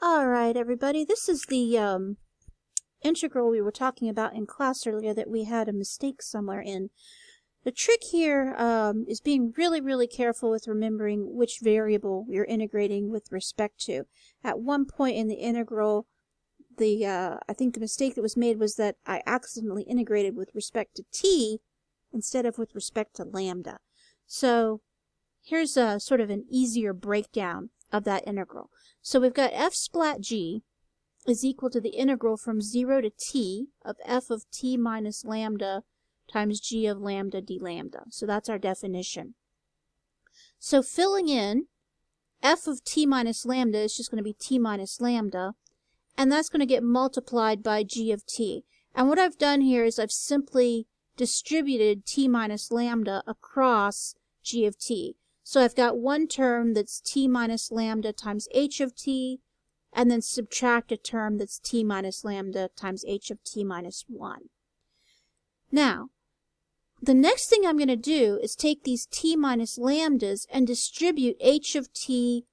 All right, everybody. This is the integral we were talking about in class earlier that we had a mistake somewhere in. The trick here is being really careful with remembering which variable you're integrating with respect to. At one point in the integral, I think the mistake that was made was that I accidentally integrated with respect to t instead of with respect to lambda. So here's a sort of an easier breakdown of that integral. So we've got f splat g is equal to the integral from 0 to t of f of t minus lambda times g of lambda d lambda. So that's our definition. So filling in f of t minus lambda is just going to be t minus lambda, and that's going to get multiplied by g of t. And what I've done here is I've simply distributed t minus lambda across g of t. So I've got one term that's t minus lambda times h of t, and then subtract a term that's t minus lambda times h of t minus 1. Now, the next thing I'm going to do is take these t minus lambdas and distribute h of t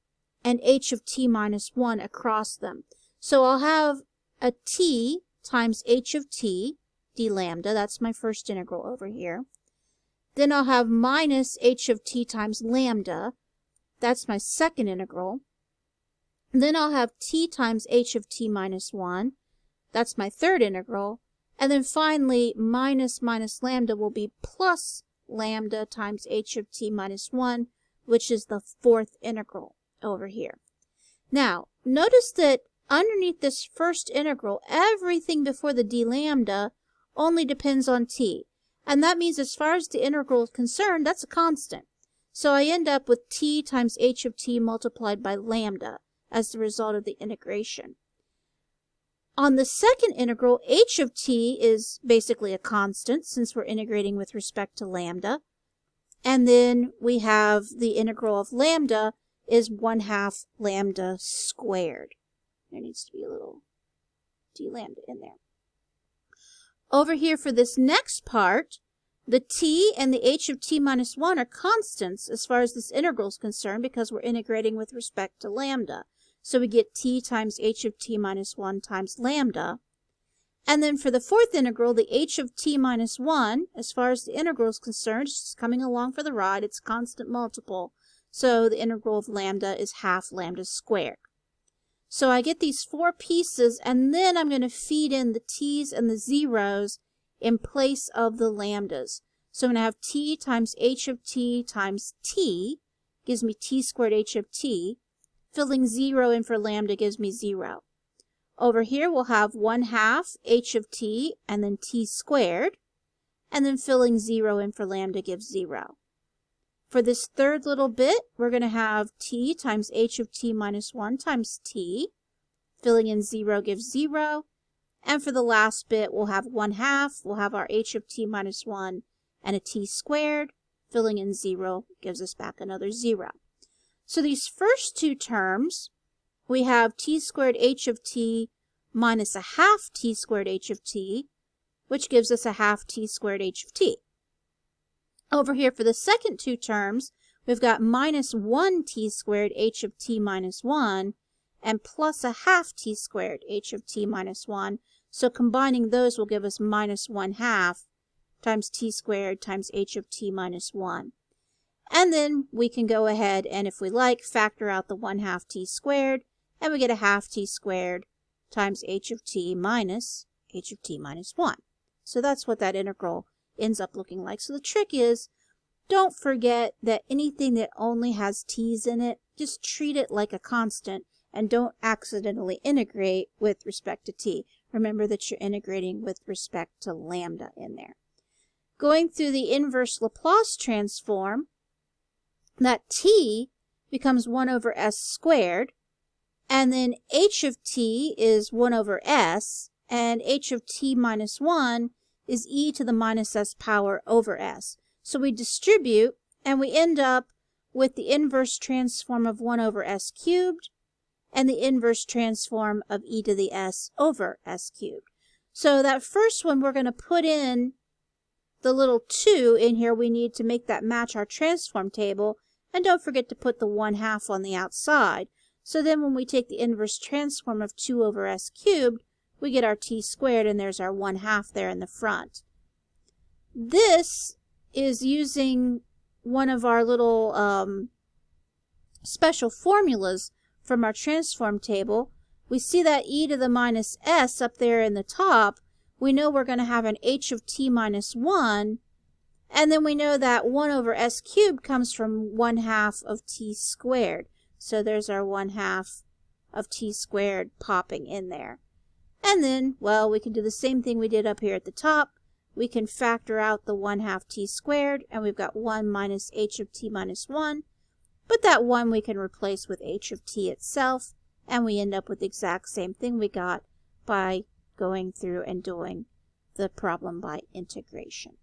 and h of t minus 1 across them. So I'll have a t times h of t d lambda, that's my first integral over here. Then I'll have minus h of t times lambda, that's my second integral. Then I'll have t times h of t minus 1, that's my third integral. And then finally, minus lambda will be plus lambda times h of t minus 1, which is the fourth integral over here. Now, notice that underneath this first integral, everything before the d lambda only depends on t. And that means as far as the integral is concerned, that's a constant. So I end up with t times h of t multiplied by lambda as the result of the integration. On the second integral, h of t is basically a constant since we're integrating with respect to lambda. And then we have the integral of lambda is 1/2 lambda squared. There needs to be a little d lambda in there. Over here for this next part, the t and the h of t minus 1 are constants as far as this integral is concerned because we're integrating with respect to lambda. So we get t times h of t minus 1 times lambda. And then for the fourth integral, the h of t minus 1, as far as the integral is concerned, it's just coming along for the ride. It's constant multiple. So the integral of lambda is 1/2 lambda squared. So I get these four pieces, and then I'm going to feed in the t's and the zeros in place of the lambdas. So I'm going to have t times h of t times t gives me t squared h of t. Filling 0 in for lambda gives me 0. Over here we'll have 1/2 h of t and then t squared. And then filling 0 in for lambda gives 0. For this third little bit, we're going to have t times h of t minus 1 times t. Filling in 0 gives 0. And for the last bit, we'll have 1/2. We'll have our h of t minus 1 and a t squared. Filling in 0 gives us back another 0. So these first two terms, we have t squared h of t minus 1/2 t squared h of t, which gives us 1/2 t squared h of t. Over here for the second two terms, we've got minus 1 t squared h of t minus 1 and plus 1/2 t squared h of t minus 1. So combining those will give us minus 1/2 times t squared times h of t minus 1. And then we can go ahead and, if we like, factor out the 1/2 t squared, and we get 1/2 t squared times h of t minus 1. So that's what that integral ends up looking like. So the trick is, don't forget that anything that only has t's in it, just treat it like a constant and don't accidentally integrate with respect to t. Remember that you're integrating with respect to lambda in there. Going through the inverse Laplace transform, that t becomes 1 over s squared, and then h of t is 1 over s, and h of t minus 1 is e to the minus s power over s. So we distribute, and we end up with the inverse transform of 1 over s cubed, and the inverse transform of e to the s over s cubed. So that first one, we're going to put in the little 2 in here we need to make that match our transform table, and don't forget to put the 1/2 on the outside. So then when we take the inverse transform of 2 over s cubed, we get our t squared, and there's our 1/2 there in the front. This is using one of our little special formulas from our transform table. We see that e to the minus s up there in the top. We know we're going to have an h of t minus 1, and then we know that 1 over s cubed comes from 1/2 of t squared. So there's our 1/2 of t squared popping in there. And then, well, we can do the same thing we did up here at the top. We can factor out the 1/2 t squared, and we've got 1 minus h of t minus 1. But that 1 we can replace with h of t itself, and we end up with the exact same thing we got by going through and doing the problem by integration.